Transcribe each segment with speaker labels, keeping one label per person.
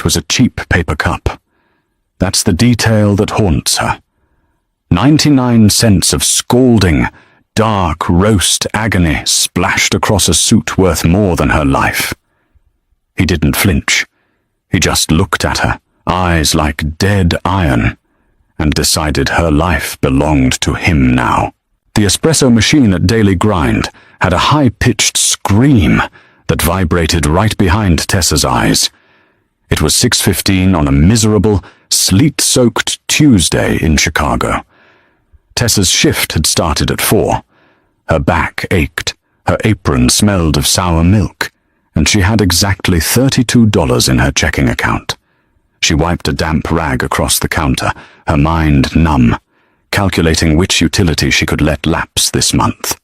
Speaker 1: was a cheap paper cup. That's the detail that haunts her. 99 cents of scalding, dark roast agony splashed across a suit worth more than her life. He didn't flinch. He just looked at her, eyes like dead iron, and decided her life belonged to him now. The espresso machine at Daily Grind had a high-pitched scream that vibrated right behind Tessa's eyes. It was 6:15 on a miserable, sleet-soaked Tuesday in Chicago. Tessa's shift had started at 4. Her back ached, her apron smelled of sour milk, and she had exactly $32 in her checking account. She wiped a damp rag across the counter, her mind numb, calculating which utility she could let lapse this month.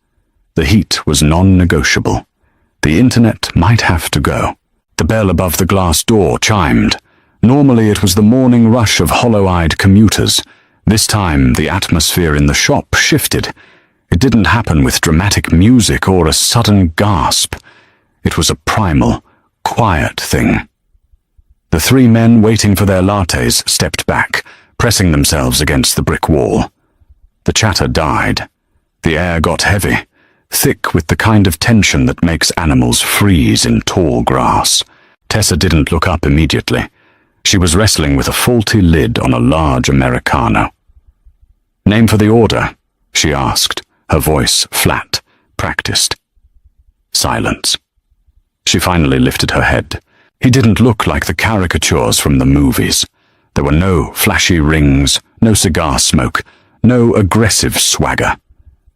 Speaker 1: The heat was non-negotiable. The internet might have to go. The bell above the glass door chimed. Normally it was the morning rush of hollow-eyed commuters. This time the atmosphere in the shop shifted. It didn't happen with dramatic music or a sudden gasp. It was a primal, quiet thing. The 3 men waiting for their lattes stepped back, pressing themselves against the brick wall. The chatter died. The air got heavy, thick with the kind of tension that makes animals freeze in tall grass. Tessa didn't look up immediately. She was wrestling with a faulty lid on a large Americano. "Name for the order?" she asked, her voice flat, practiced. Silence. She finally lifted her head. He didn't look like the caricatures from the movies. There were no flashy rings, no cigar smoke, no aggressive swagger.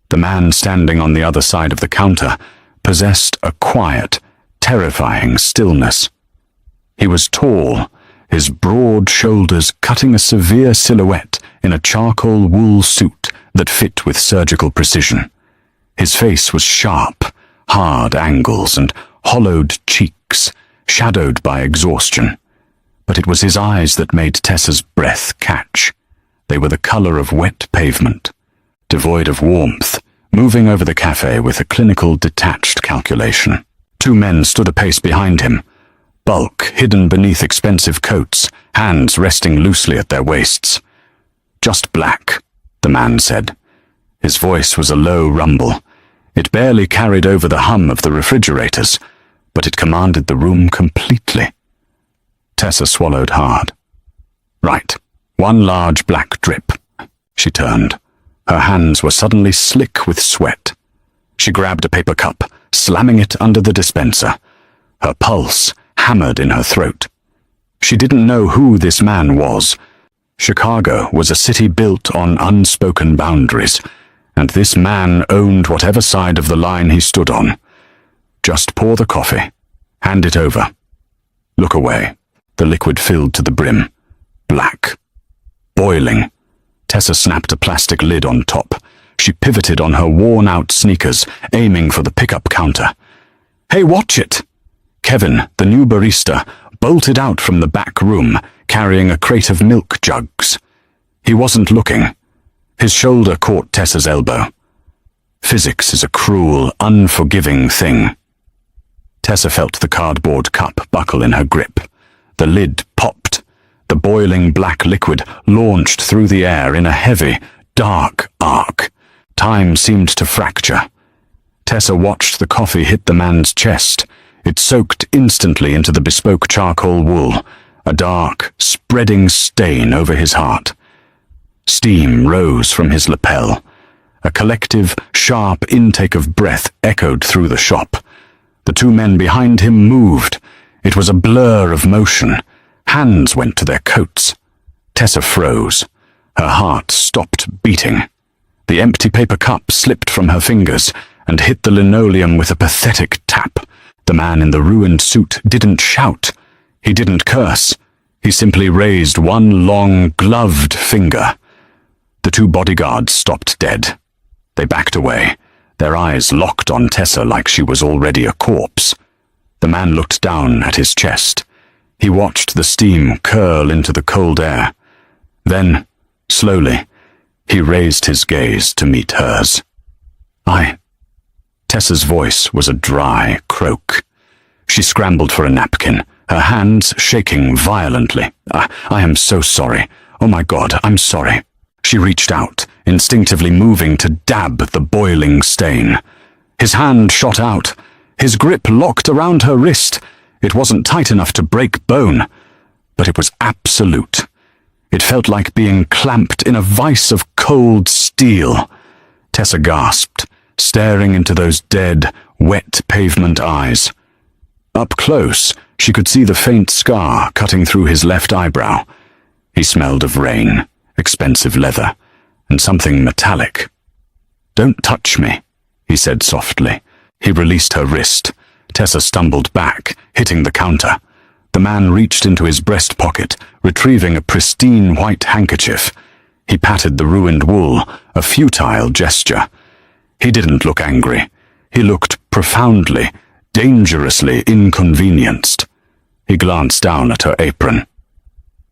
Speaker 1: The man standing on the other side of the counter possessed a quiet, terrifying stillness. He was tall, his broad shoulders cutting a severe silhouette in a charcoal wool suit that fit with surgical precision. His face was sharp, hard angles and hollowed cheeks, shadowed by exhaustion. But it was his eyes that made Tessa's breath catch. They were the color of wet pavement, devoid of warmth, moving over the cafe with a clinical, detached calculation. 2 men stood a pace behind him, bulk hidden beneath expensive coats, hands resting loosely at their waists. "Just black," the man said. His voice was a low rumble. It barely carried over the hum of the refrigerators, but it commanded the room completely. Tessa swallowed hard. "Right, 1 large black drip." She turned. Her hands were suddenly slick with sweat. She grabbed a paper cup, slamming it under the dispenser. Her pulse hammered in her throat. She didn't know who this man was. Chicago was a city built on unspoken boundaries, and this man owned whatever side of the line he stood on. Just pour the coffee. Hand it over. Look away. The liquid filled to the brim. Black. Boiling. Tessa snapped a plastic lid on top. She pivoted on her worn-out sneakers, aiming for the pickup counter. "Hey, watch it!" Kevin, the new barista, bolted out from the back room, carrying a crate of milk jugs. He wasn't looking. His shoulder caught Tessa's elbow. Physics is a cruel, unforgiving thing. Tessa felt the cardboard cup buckle in her grip. The lid popped. The boiling black liquid launched through the air in a heavy, dark arc. Time seemed to fracture. Tessa watched the coffee hit the man's chest. It soaked instantly into the bespoke charcoal wool, a dark, spreading stain over his heart. Steam rose from his lapel. A collective, sharp intake of breath echoed through the shop. The 2 men behind him moved. It was a blur of motion. Hands went to their coats. Tessa froze. Her heart stopped beating. The empty paper cup slipped from her fingers and hit the linoleum with a pathetic tap. The man in the ruined suit didn't shout. He didn't curse. He simply raised 1 long, gloved finger. The 2 bodyguards stopped dead. They backed away, their eyes locked on Tessa like she was already a corpse. The man looked down at his chest. He watched the steam curl into the cold air. Then, slowly, he raised his gaze to meet hers. Tessa's voice was a dry croak. She scrambled for a napkin, her hands shaking violently. I am so sorry. Oh my God, I'm sorry. She reached out, instinctively moving to dab the boiling stain. His hand shot out. His grip locked around her wrist. It wasn't tight enough to break bone, but it was absolute. It felt like being clamped in a vice of cold steel. Tessa gasped, staring into those dead, wet pavement eyes. Up close, she could see the faint scar cutting through his left eyebrow. He smelled of rain, expensive leather, and something metallic. "Don't touch me," he said softly. He released her wrist. Tessa stumbled back, hitting the counter. The man reached into his breast pocket, retrieving a pristine white handkerchief. He patted the ruined wool, a futile gesture. He didn't look angry. He looked profoundly, dangerously inconvenienced. He glanced down at her apron.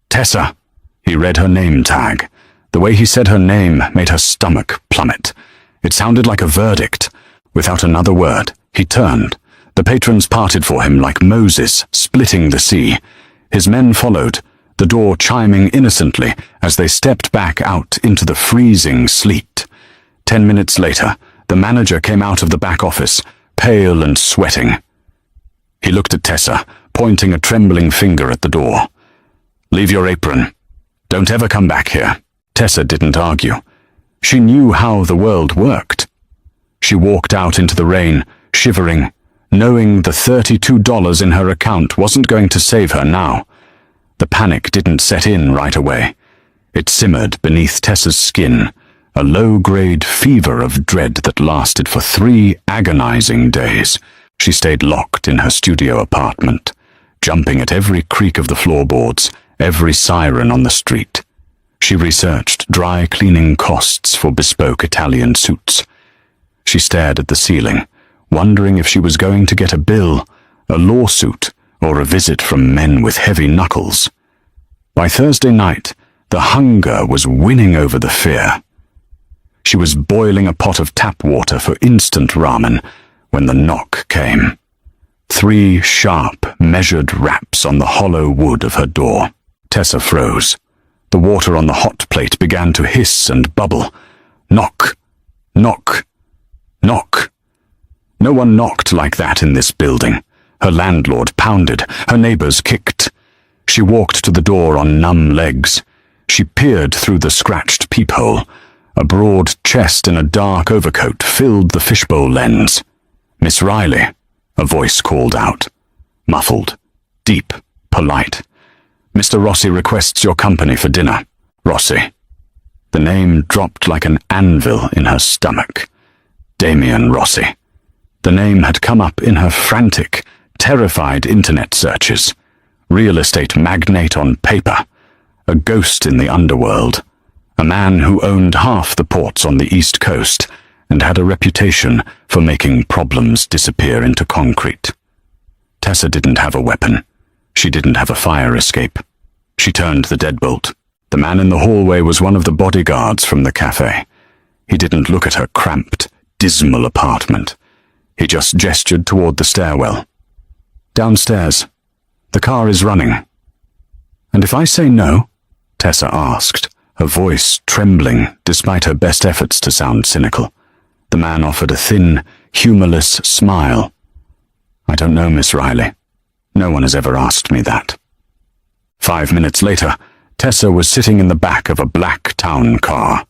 Speaker 1: "Tessa." He read her name tag. The way he said her name made her stomach plummet. It sounded like a verdict. Without another word, he turned. The patrons parted for him like Moses splitting the sea. His men followed, the door chiming innocently as they stepped back out into the freezing sleet. 10 minutes later, the manager came out of the back office, pale and sweating. He looked at Tessa, pointing a trembling finger at the door. "Leave your apron. Don't ever come back here." Tessa didn't argue. She knew how the world worked. She walked out into the rain, shivering, knowing the $32 in her account wasn't going to save her now. The panic didn't set in right away. It simmered beneath Tessa's skin, a low-grade fever of dread that lasted for 3 agonizing days. She stayed locked in her studio apartment, jumping at every creak of the floorboards, every siren on the street. She researched dry cleaning costs for bespoke Italian suits. She stared at the ceiling, wondering if she was going to get a bill, a lawsuit, or a visit from men with heavy knuckles. By Thursday night, the hunger was winning over the fear. She was boiling a pot of tap water for instant ramen when the knock came. 3 sharp, measured raps on the hollow wood of her door. Tessa froze. The water on the hot plate began to hiss and bubble. Knock, knock, knock. No one knocked like that in this building. Her landlord pounded. Her neighbors kicked. She walked to the door on numb legs. She peered through the scratched peephole. A broad chest in a dark overcoat filled the fishbowl lens. "Miss Riley," a voice called out. Muffled, deep, polite. "Mr. Rossi requests your company for dinner." Rossi. The name dropped like an anvil in her stomach. Damien Rossi. The name had come up in her frantic, terrified internet searches. Real estate magnate on paper. A ghost in the underworld. A man who owned half the ports on the East Coast and had a reputation for making problems disappear into concrete. Tessa didn't have a weapon. She didn't have a fire escape. She turned the deadbolt. The man in the hallway was one of the bodyguards from the cafe. He didn't look at her cramped, dismal apartment. He just gestured toward the stairwell. "Downstairs. The car is running." "And if I say no?" Tessa asked, her voice trembling despite her best efforts to sound cynical. The man offered a thin, humorless smile. "I don't know, Miss Riley. No one has ever asked me that." 5 minutes later, Tessa was sitting in the back of a black town car.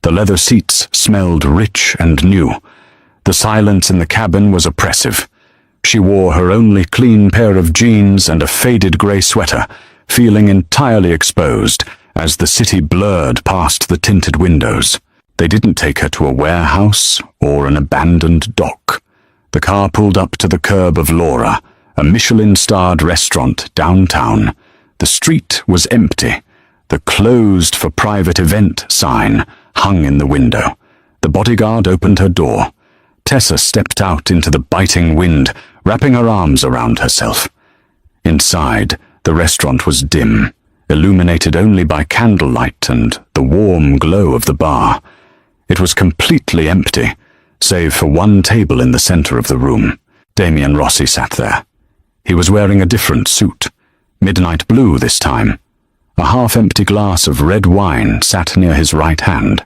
Speaker 1: The leather seats smelled rich and new. The silence in the cabin was oppressive. She wore her only clean pair of jeans and a faded grey sweater, feeling entirely exposed as the city blurred past the tinted windows. They didn't take her to a warehouse or an abandoned dock. The car pulled up to the curb of Laura, a Michelin-starred restaurant downtown. The street was empty. The "closed for private event" sign hung in the window. The bodyguard opened her door. Tessa stepped out into the biting wind, wrapping her arms around herself. Inside, the restaurant was dim, illuminated only by candlelight and the warm glow of the bar. It was completely empty, save for one table in the center of the room. Damien Rossi sat there. He was wearing a different suit, midnight blue this time. A half-empty glass of red wine sat near his right hand.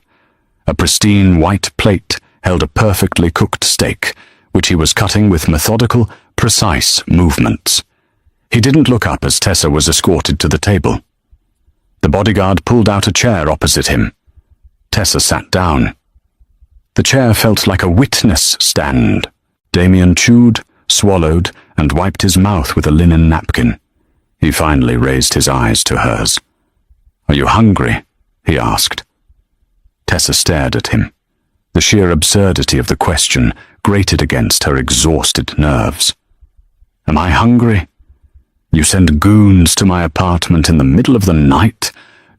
Speaker 1: A pristine white plate held a perfectly cooked steak, which he was cutting with methodical, precise movements. He didn't look up as Tessa was escorted to the table. The bodyguard pulled out a chair opposite him. Tessa sat down. The chair felt like a witness stand. Damien chewed, swallowed, and wiped his mouth with a linen napkin. He finally raised his eyes to hers. "Are you hungry?" he asked. Tessa stared at him. The sheer absurdity of the question grated against her exhausted nerves. "Am I hungry? You send goons to my apartment in the middle of the night,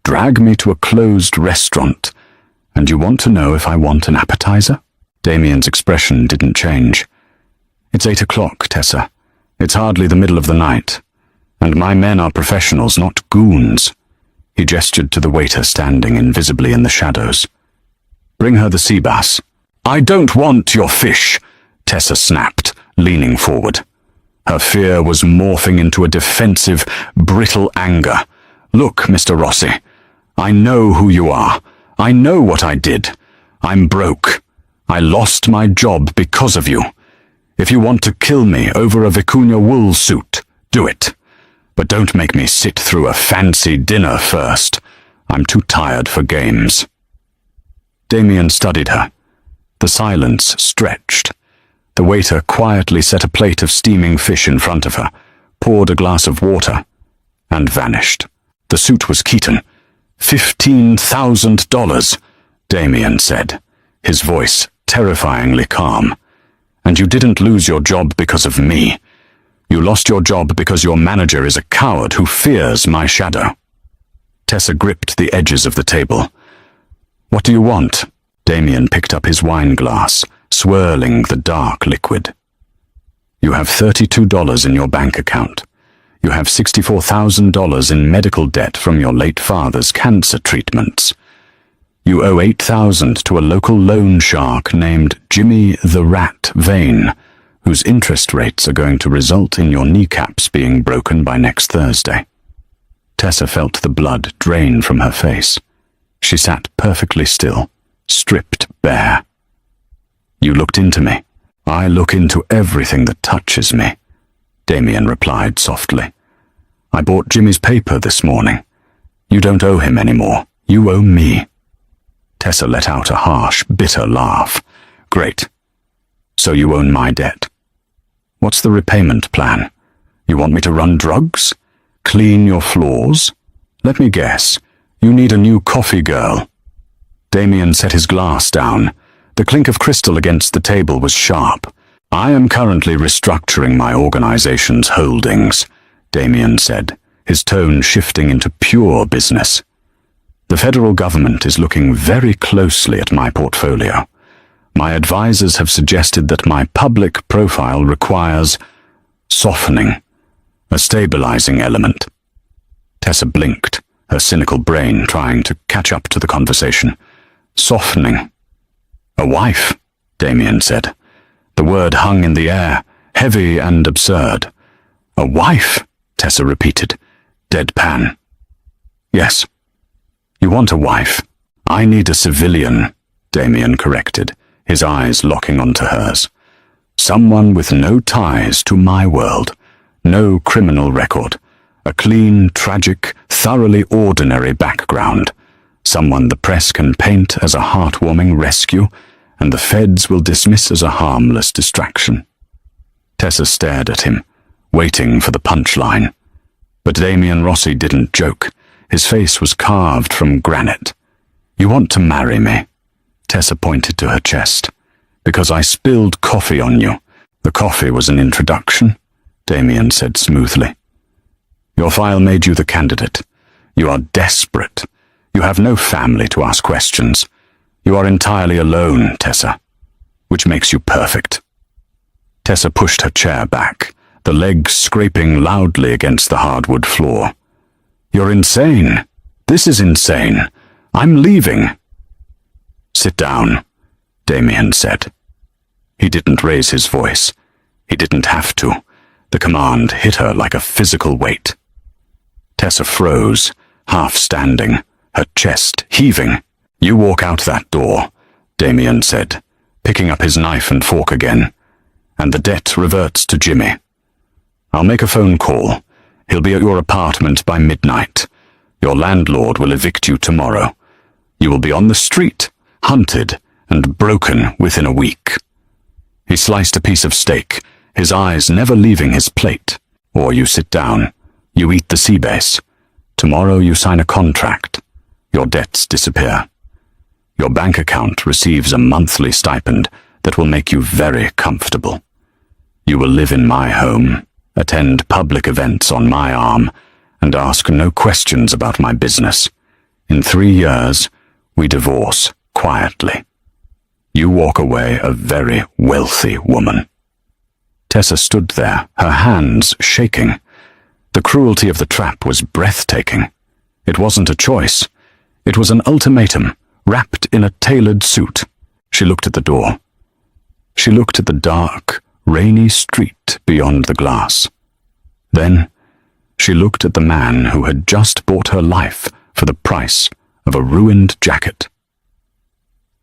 Speaker 1: drag me to a closed restaurant, and you want to know if I want an appetizer?" Damien's expression didn't change. "It's 8 o'clock, Tessa. It's hardly the middle of the night. And my men are professionals, not goons." He gestured to the waiter standing invisibly in the shadows. "Bring her the sea bass." "I don't want your fish," Tessa snapped, leaning forward. Her fear was morphing into a defensive, brittle anger. "Look, Mr. Rossi, I know who you are. I know what I did. I'm broke. I lost my job because of you. If you want to kill me over a vicuña wool suit, do it. But don't make me sit through a fancy dinner first. I'm too tired for games." Damien studied her. The silence stretched. The waiter quietly set a plate of steaming fish in front of her, poured a glass of water, and vanished. The suit was Keaton. $15,000, Damien said, his voice terrifyingly calm. "And you didn't lose your job because of me. You lost your job because your manager is a coward who fears my shadow." Tessa gripped the edges of the table. "What do you want?" Damien picked up his wine glass, swirling the dark liquid. "You have $32 in your bank account. You have $64,000 in medical debt from your late father's cancer treatments. You owe $8,000 to a local loan shark named Jimmy the Rat Vane, whose interest rates are going to result in your kneecaps being broken by next Thursday." Tessa felt the blood drain from her face. She sat perfectly still, stripped bare. "You looked into me. I look into everything that touches me," Damien replied softly. "I bought Jimmy's paper this morning. You don't owe him anymore. You owe me." Tessa let out a harsh, bitter laugh. "Great. So you own my debt. What's the repayment plan? You want me to run drugs? Clean your floors? Let me guess. You need a new coffee girl." Damien set his glass down. The clink of crystal against the table was sharp. "I am currently restructuring my organization's holdings," Damien said, his tone shifting into pure business. "The federal government is looking very closely at my portfolio. My advisors have suggested that my public profile requires softening, a stabilizing element." Tessa blinked, her cynical brain trying to catch up to the conversation. "Softening. A wife," Damien said. The word hung in the air, heavy and absurd. "A wife," Tessa repeated, deadpan. "Yes. You want a wife. I need a civilian," Damien corrected, his eyes locking onto hers. "Someone with no ties to my world, no criminal record, a clean, tragic, thoroughly ordinary background. Someone the press can paint as a heartwarming rescue, and the feds will dismiss as a harmless distraction." Tessa stared at him, waiting for the punchline. But Damien Rossi didn't joke. His face was carved from granite. "You want to marry me?" Tessa pointed to her chest. "Because I spilled coffee on you." "The coffee was an introduction," Damien said smoothly. "Your file made you the candidate. You are desperate. You have no family to ask questions. You are entirely alone, Tessa, which makes you perfect." Tessa pushed her chair back, the legs scraping loudly against the hardwood floor. "You're insane. This is insane. I'm leaving." "Sit down," Damien said. He didn't raise his voice. He didn't have to. The command hit her like a physical weight. Tessa froze, half standing, her chest heaving. "You walk out that door," Damien said, picking up his knife and fork again, "and the debt reverts to Jimmy. I'll make a phone call. He'll be at your apartment by midnight. Your landlord will evict you tomorrow. You will be on the street, hunted and broken within a week." He sliced a piece of steak, his eyes never leaving his plate. "Or you sit down. You eat the sea base. Tomorrow you sign a contract. Your debts disappear. Your bank account receives a monthly stipend that will make you very comfortable. You will live in my home, attend public events on my arm, and ask no questions about my business. In 3 years, we divorce quietly. You walk away a very wealthy woman." Tessa stood there, her hands shaking. The cruelty of the trap was breathtaking. It wasn't a choice. It was an ultimatum, wrapped in a tailored suit. She looked at the door. She looked at the dark, rainy street beyond the glass. Then, she looked at the man who had just bought her life for the price of a ruined jacket.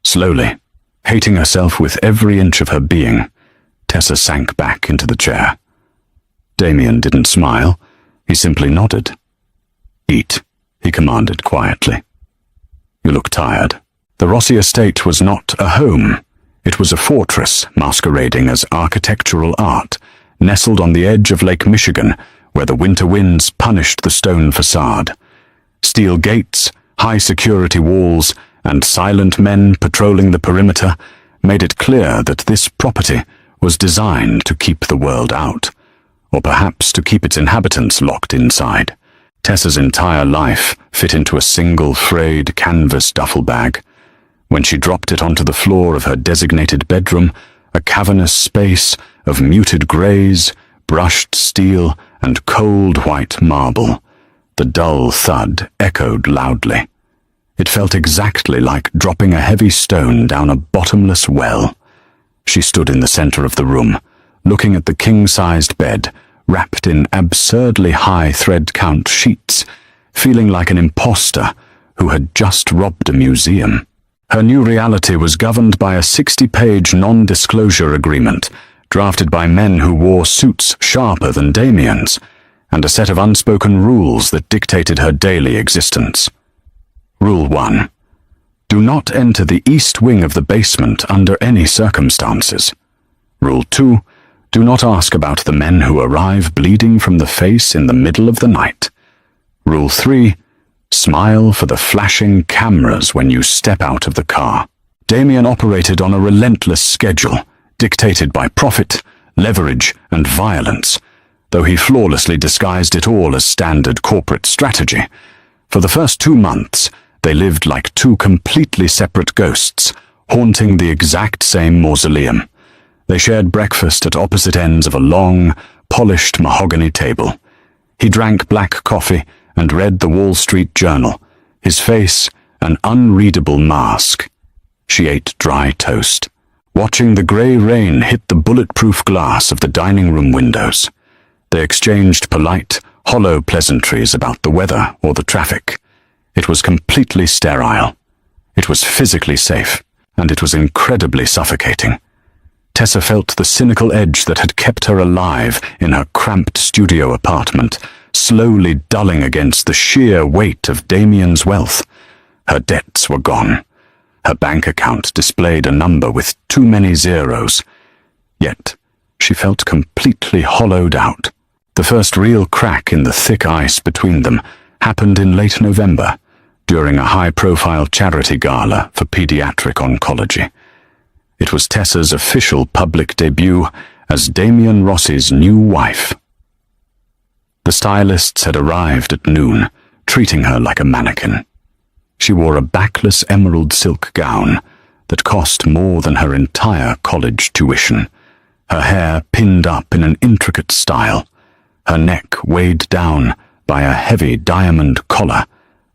Speaker 1: Slowly, hating herself with every inch of her being, Tessa sank back into the chair. Damien didn't smile. He simply nodded. "Eat," he commanded quietly. "You look tired." The Rossi estate was not a home. It was a fortress masquerading as architectural art, nestled on the edge of Lake Michigan, where the winter winds punished the stone facade. Steel gates, high security walls, and silent men patrolling the perimeter made it clear that this property was designed to keep the world out, or perhaps to keep its inhabitants locked inside. Tessa's entire life fit into a single frayed canvas duffel bag. When she dropped it onto the floor of her designated bedroom, a cavernous space of muted greys, brushed steel, and cold white marble, the dull thud echoed loudly. It felt exactly like dropping a heavy stone down a bottomless well. She stood in the center of the room, looking at the king-sized bed, wrapped in absurdly high thread-count sheets, feeling like an imposter who had just robbed a museum. Her new reality was governed by a 60-page non-disclosure agreement, drafted by men who wore suits sharper than Damien's, and a set of unspoken rules that dictated her daily existence. Rule 1. Do not enter the east wing of the basement under any circumstances. Rule 2. Do not ask about the men who arrive bleeding from the face in the middle of the night. Rule 3. Smile for the flashing cameras when you step out of the car. Damien operated on a relentless schedule, dictated by profit, leverage, and violence, though he flawlessly disguised it all as standard corporate strategy. For the first 2 months, they lived like two completely separate ghosts, haunting the exact same mausoleum. They shared breakfast at opposite ends of a long, polished mahogany table. He drank black coffee and read the Wall Street Journal, his face an unreadable mask. She ate dry toast, watching the grey rain hit the bulletproof glass of the dining room windows. They exchanged polite, hollow pleasantries about the weather or the traffic. It was completely sterile. It was physically safe, and it was incredibly suffocating. Tessa felt the cynical edge that had kept her alive in her cramped studio apartment, slowly dulling against the sheer weight of Damien's wealth. Her debts were gone. Her bank account displayed a number with too many zeros. Yet, she felt completely hollowed out. The first real crack in the thick ice between them happened in late November, during a high-profile charity gala for pediatric oncology. It was Tessa's official public debut as Damien Rossi's new wife. The stylists had arrived at noon, treating her like a mannequin. She wore a backless emerald silk gown that cost more than her entire college tuition, her hair pinned up in an intricate style, her neck weighed down by a heavy diamond collar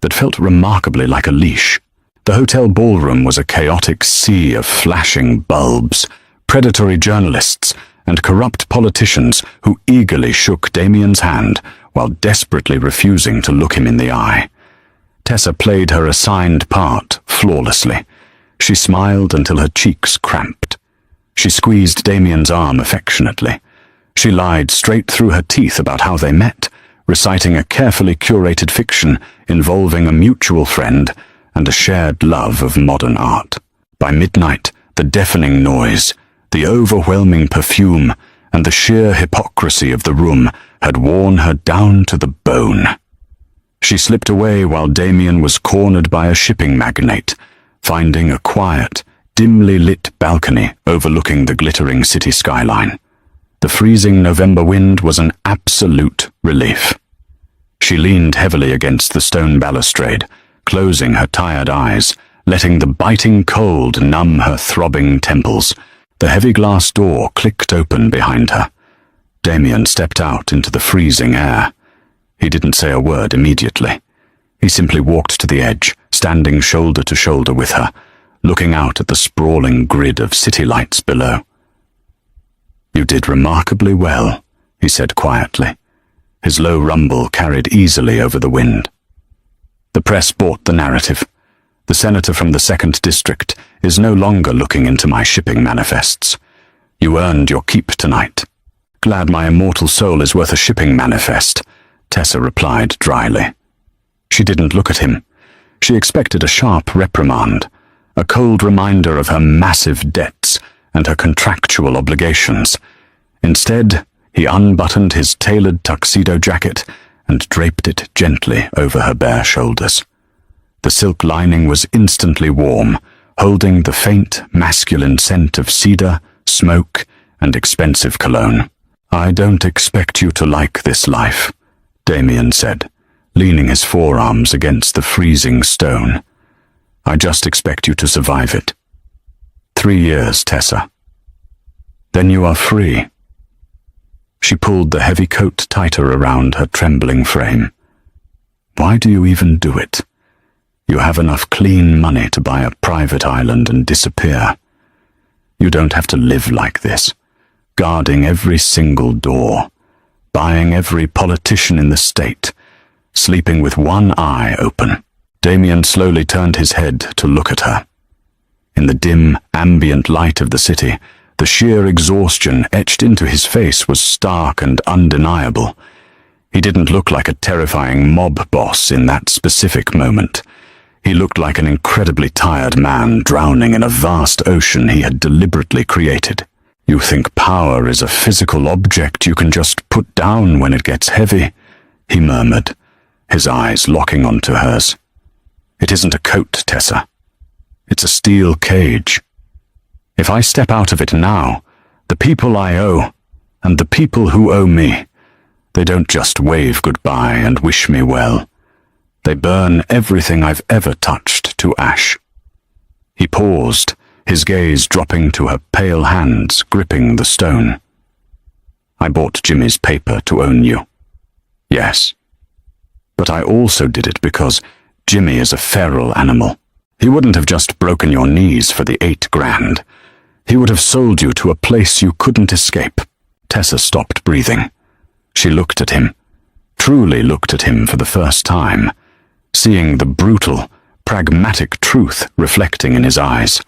Speaker 1: that felt remarkably like a leash. The hotel ballroom was a chaotic sea of flashing bulbs, predatory journalists, and corrupt politicians who eagerly shook Damien's hand while desperately refusing to look him in the eye. Tessa played her assigned part flawlessly. She smiled until her cheeks cramped. She squeezed Damien's arm affectionately. She lied straight through her teeth about how they met, reciting a carefully curated fiction involving a mutual friend and a shared love of modern art. By midnight, the deafening noise, the overwhelming perfume, and the sheer hypocrisy of the room had worn her down to the bone. She slipped away while Damien was cornered by a shipping magnate, finding a quiet, dimly lit balcony overlooking the glittering city skyline. The freezing November wind was an absolute relief. She leaned heavily against the stone balustrade, closing her tired eyes, letting the biting cold numb her throbbing temples. The heavy glass door clicked open behind her. Damien stepped out into the freezing air. He didn't say a word immediately. He simply walked to the edge, standing shoulder to shoulder with her, looking out at the sprawling grid of city lights below. "You did remarkably well," he said quietly. His low rumble carried easily over the wind. The press bought the narrative. The senator from the 2nd District is no longer looking into my shipping manifests. You earned your keep tonight. Glad my immortal soul is worth a shipping manifest, Tessa replied dryly. She didn't look at him. She expected a sharp reprimand, a cold reminder of her massive debts and her contractual obligations. Instead, he unbuttoned his tailored tuxedo jacket and draped it gently over her bare shoulders. The silk lining was instantly warm, holding the faint, masculine scent of cedar, smoke, and expensive cologne. "I don't expect you to like this life," Damien said, leaning his forearms against the freezing stone. "I just expect you to survive it. 3 years, Tessa. Then you are free." She pulled the heavy coat tighter around her trembling frame. "Why do you even do it? You have enough clean money to buy a private island and disappear. You don't have to live like this, guarding every single door, buying every politician in the state, sleeping with one eye open." Damien slowly turned his head to look at her. In the dim, ambient light of the city, the sheer exhaustion etched into his face was stark and undeniable. He didn't look like a terrifying mob boss in that specific moment. He looked like an incredibly tired man drowning in a vast ocean he had deliberately created. "You think power is a physical object you can just put down when it gets heavy," he murmured, his eyes locking onto hers. "It isn't a coat, Tessa. It's a steel cage. If I step out of it now, the people I owe, and the people who owe me, they don't just wave goodbye and wish me well. They burn everything I've ever touched to ash." He paused, his gaze dropping to her pale hands gripping the stone. "I bought Jimmy's paper to own you. Yes. But I also did it because Jimmy is a feral animal. He wouldn't have just broken your knees for the 8 grand. He would have sold you to a place you couldn't escape." Tessa stopped breathing. She looked at him, truly looked at him for the first time, seeing the brutal, pragmatic truth reflecting in his eyes.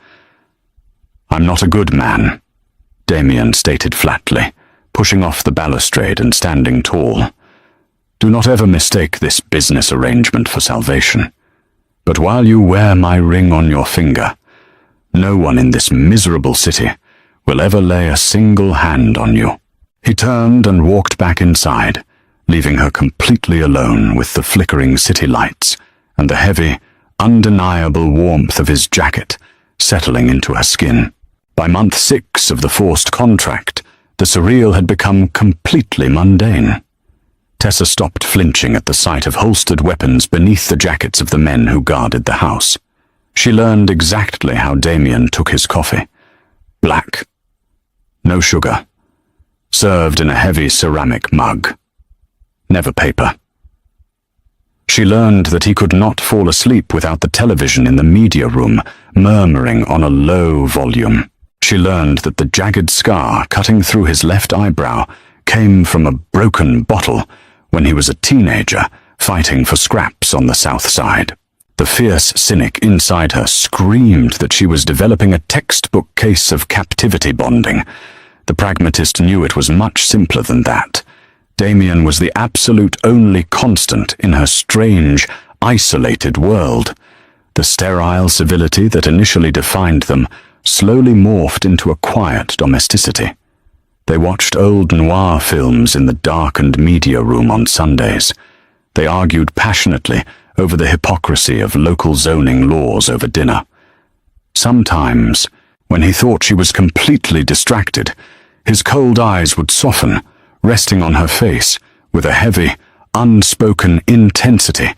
Speaker 1: "I'm not a good man," Damien stated flatly, pushing off the balustrade and standing tall. "Do not ever mistake this business arrangement for salvation. But while you wear my ring on your finger, no one in this miserable city will ever lay a single hand on you." He turned and walked back inside, leaving her completely alone with the flickering city lights and the heavy, undeniable warmth of his jacket settling into her skin. By month 6 of the forced contract, the surreal had become completely mundane. Tessa stopped flinching at the sight of holstered weapons beneath the jackets of the men who guarded the house. She learned exactly how Damien took his coffee. Black. No sugar. Served in a heavy ceramic mug. Never paper. She learned that he could not fall asleep without the television in the media room murmuring on a low volume. She learned that the jagged scar cutting through his left eyebrow came from a broken bottle when he was a teenager fighting for scraps on the south side. The fierce cynic inside her screamed that she was developing a textbook case of captivity bonding. The pragmatist knew it was much simpler than that. Damien was the absolute only constant in her strange, isolated world. The sterile civility that initially defined them slowly morphed into a quiet domesticity. They watched old noir films in the darkened media room on Sundays. They argued passionately over the hypocrisy of local zoning laws over dinner. Sometimes, when he thought she was completely distracted, his cold eyes would soften, resting on her face with a heavy, unspoken intensity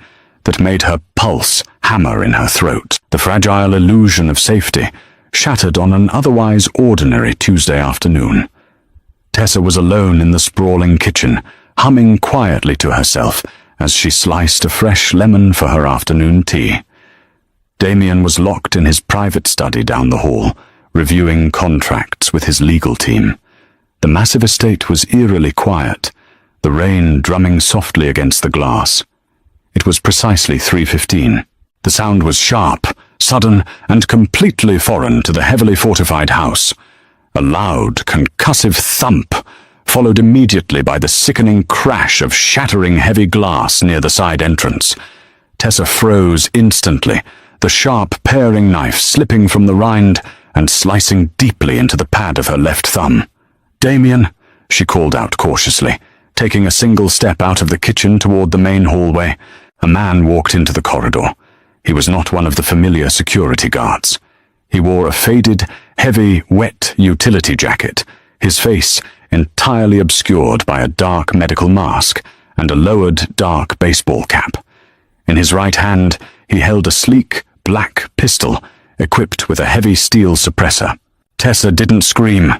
Speaker 1: that made her pulse hammer in her throat. The fragile illusion of safety shattered on an otherwise ordinary Tuesday afternoon. Tessa was alone in the sprawling kitchen, humming quietly to herself as she sliced a fresh lemon for her afternoon tea. Damien was locked in his private study down the hall, reviewing contracts with his legal team. The massive estate was eerily quiet, the rain drumming softly against the glass. It was precisely 3:15. The sound was sharp, sudden, and completely foreign to the heavily fortified house. A loud, concussive thump, followed immediately by the sickening crash of shattering heavy glass near the side entrance. Tessa froze instantly, the sharp paring knife slipping from the rind and slicing deeply into the pad of her left thumb. "Damien," she called out cautiously, taking a single step out of the kitchen toward the main hallway. A man walked into the corridor. He was not one of the familiar security guards. He wore a faded, heavy, wet utility jacket, his face entirely obscured by a dark medical mask and a lowered dark baseball cap. In his right hand, he held a sleek, black pistol equipped with a heavy steel suppressor. Tessa didn't scream.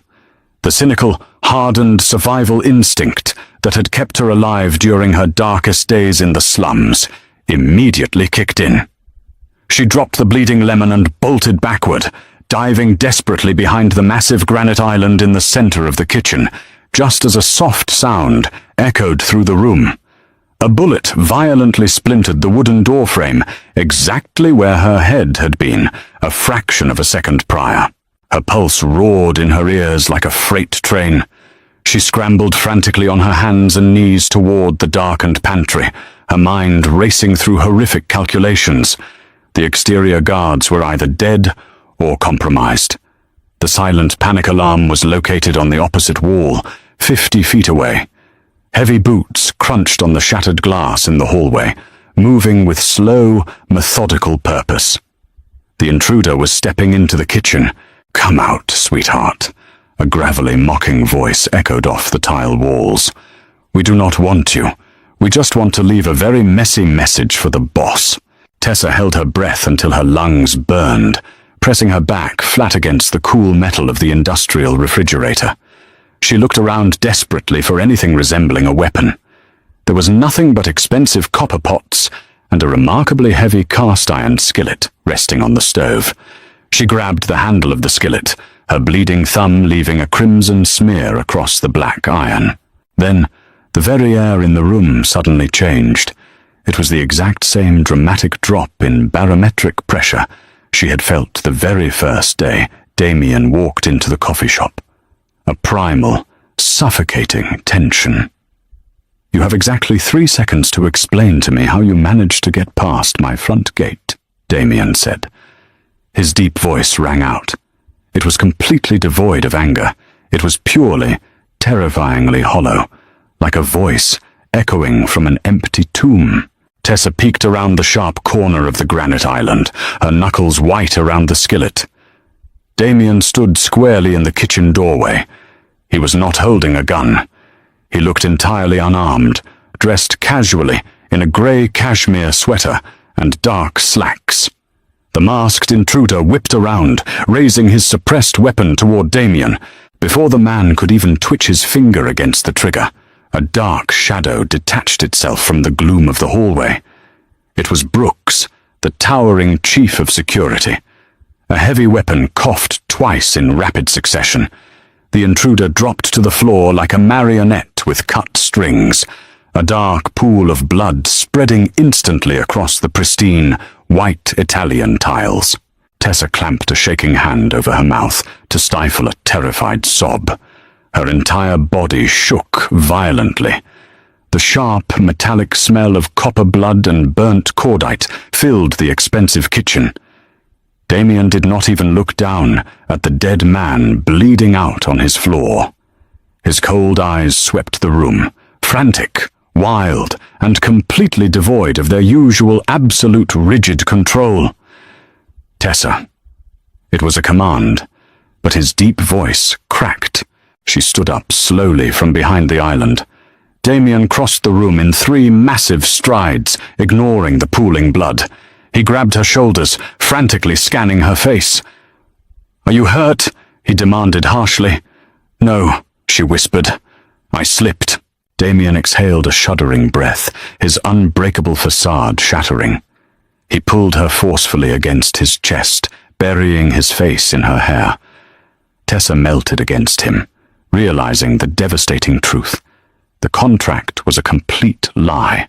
Speaker 1: The cynical, hardened survival instinct that had kept her alive during her darkest days in the slums immediately kicked in. She dropped the bleeding lemon and bolted backward, diving desperately behind the massive granite island in the center of the kitchen, just as a soft sound echoed through the room. A bullet violently splintered the wooden doorframe exactly where her head had been a fraction of a second prior. Her pulse roared in her ears like a freight train. She scrambled frantically on her hands and knees toward the darkened pantry, her mind racing through horrific calculations. The exterior guards were either dead or compromised. The silent panic alarm was located on the opposite wall, 50 feet away. Heavy boots crunched on the shattered glass in the hallway, moving with slow, methodical purpose. The intruder was stepping into the kitchen. "Come out, sweetheart," a gravelly, mocking voice echoed off the tile walls. "We do not want you. We just want to leave a very messy message for the boss." Tessa held her breath until her lungs burned, pressing her back flat against the cool metal of the industrial refrigerator. She looked around desperately for anything resembling a weapon. There was nothing but expensive copper pots and a remarkably heavy cast-iron skillet resting on the stove. She grabbed the handle of the skillet, her bleeding thumb leaving a crimson smear across the black iron. Then, the very air in the room suddenly changed. It was the exact same dramatic drop in barometric pressure she had felt the very first day Damien walked into the coffee shop. A primal, suffocating tension. "You have exactly 3 seconds to explain to me how you managed to get past my front gate," Damien said. His deep voice rang out. It was completely devoid of anger. It was purely, terrifyingly hollow, like a voice echoing from an empty tomb. Tessa peeked around the sharp corner of the granite island, her knuckles white around the skillet. Damien stood squarely in the kitchen doorway. He was not holding a gun. He looked entirely unarmed, dressed casually in a grey cashmere sweater and dark slacks. The masked intruder whipped around, raising his suppressed weapon toward Damien. Before the man could even twitch his finger against the trigger, a dark shadow detached itself from the gloom of the hallway. It was Brooks, the towering chief of security. A heavy weapon coughed twice in rapid succession. The intruder dropped to the floor like a marionette with cut strings, a dark pool of blood spreading instantly across the pristine, white Italian tiles. Tessa clamped a shaking hand over her mouth to stifle a terrified sob. Her entire body shook violently. The sharp, metallic smell of copper blood and burnt cordite filled the expensive kitchen. Damien did not even look down at the dead man bleeding out on his floor. His cold eyes swept the room, frantic, wild, and completely devoid of their usual absolute rigid control. Tessa. It was a command, but his deep voice cracked. She stood up slowly from behind the island. Damien crossed the room in 3 massive strides, ignoring the pooling blood. He grabbed her shoulders, frantically scanning her face. "Are you hurt?" he demanded harshly. "No," she whispered. "I slipped." Damien exhaled a shuddering breath, his unbreakable facade shattering. He pulled her forcefully against his chest, burying his face in her hair. Tessa melted against him, realizing the devastating truth. The contract was a complete lie.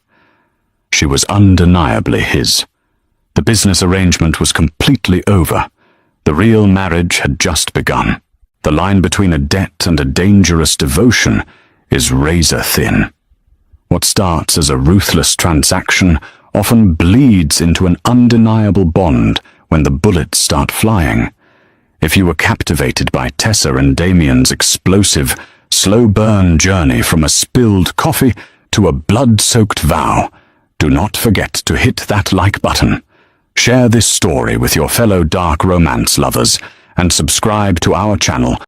Speaker 1: She was undeniably his. The business arrangement was completely over. The real marriage had just begun. The line between a debt and a dangerous devotion is razor thin. What starts as a ruthless transaction often bleeds into an undeniable bond when the bullets start flying. If you were captivated by Tessa and Damien's explosive, slow-burn journey from a spilled coffee to a blood-soaked vow, do not forget to hit that like button. Share this story with your fellow dark romance lovers and subscribe to our channel